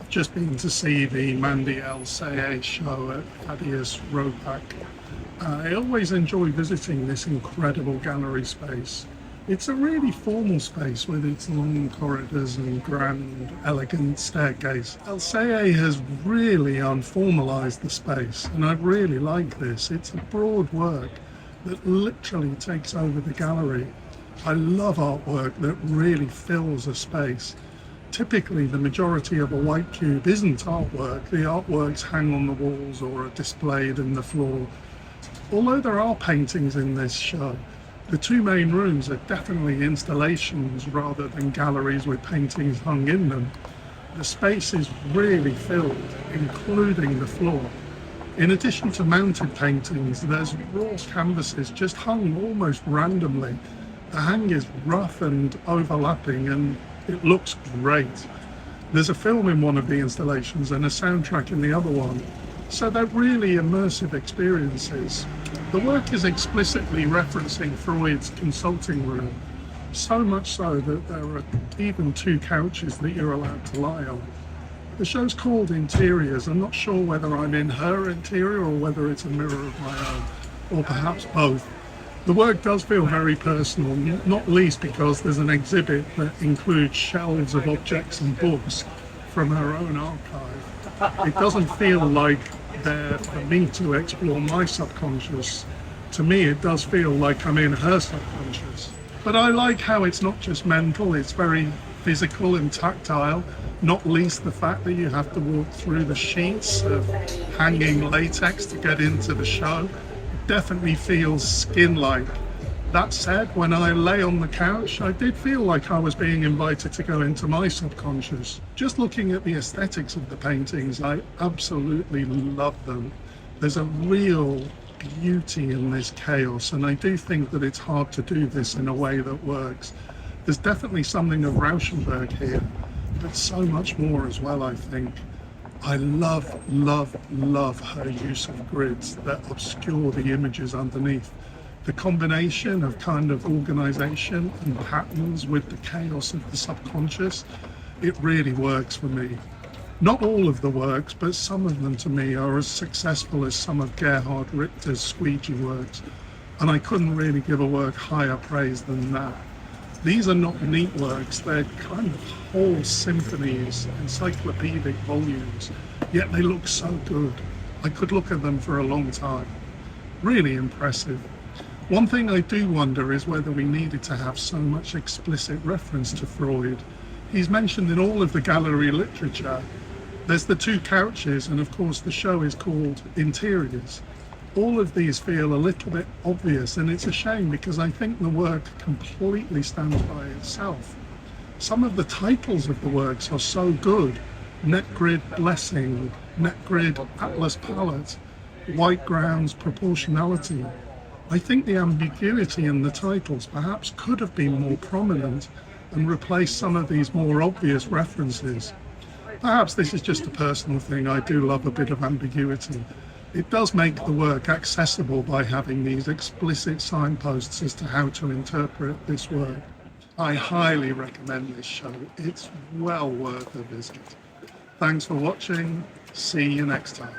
just been to see the Mandy El-Sayegh show at Thaddaeus, Ropac. I always enjoy visiting this incredible gallery space. It's a really formal space with its long corridors and grand, elegant staircase. El-Sayegh has really unformalized the space, and I really like this. It's a broad work that literally takes over the gallery. I love artwork that really fills a space. Typically, the majority of a white cube isn't artwork. The artworks hang on the walls or are displayed in the floor. Although there are paintings in this show, the two main rooms are definitely installations rather than galleries with paintings hung in them. The space is really filled, including the floor. In addition to mounted paintings, there's raw canvases just hung almost randomly. The hang is rough and overlapping, and it looks great. There's a film in one of the installations and a soundtrack in the other one, so they're really immersive experiences. The work is explicitly referencing Freud's consulting room, so much so that there are even two couches that you're allowed to lie on. The show's called Interiors. I'm not sure whether I'm in her interior or whether it's a mirror of my own, or perhaps both. The work does feel very personal, not least because there's an exhibit that includes shelves of objects and books from her own archive. It doesn't feel like they're for me to explore my subconscious. To me, it does feel like I'm in her subconscious. But I like how it's not just mental, it's very physical and tactile, not least the fact that you have to walk through the sheets of hanging latex to get into the show. Definitely feels skin-like. That said, when I lay on the couch, I did feel like I was being invited to go into my subconscious. Just looking at the aesthetics of the paintings, I absolutely love them. There's a real beauty in this chaos, and I do think that it's hard to do this in a way that works. There's definitely something of Rauschenberg here, but so much more as well, I think. I love, love, love her use of grids that obscure the images underneath. The combination of kind of organization and patterns with the chaos of the subconscious, it really works for me. Not all of the works, but some of them to me are as successful as some of Gerhard Richter's squeegee works, and I couldn't really give a work higher praise than that. These are not neat works, they're kind of whole symphonies, encyclopedic volumes, yet they look so good. I could look at them for a long time. Really impressive. One thing I do wonder is whether we needed to have so much explicit reference to Freud. He's mentioned in all of the gallery literature. There's the two couches, and of course the show is called Interiors. All of these feel a little bit obvious, and it's a shame because I think the work completely stands by itself. Some of the titles of the works are so good. Net-Grid Blessing, Net-Grid Atlas Palette, White Grounds Proportionality. I think the ambiguity in the titles perhaps could have been more prominent and replaced some of these more obvious references. Perhaps this is just a personal thing. I do love a bit of ambiguity. It does make the work accessible by having these explicit signposts as to how to interpret this work. I highly recommend this show. It's well worth a visit. Thanks for watching. See you next time.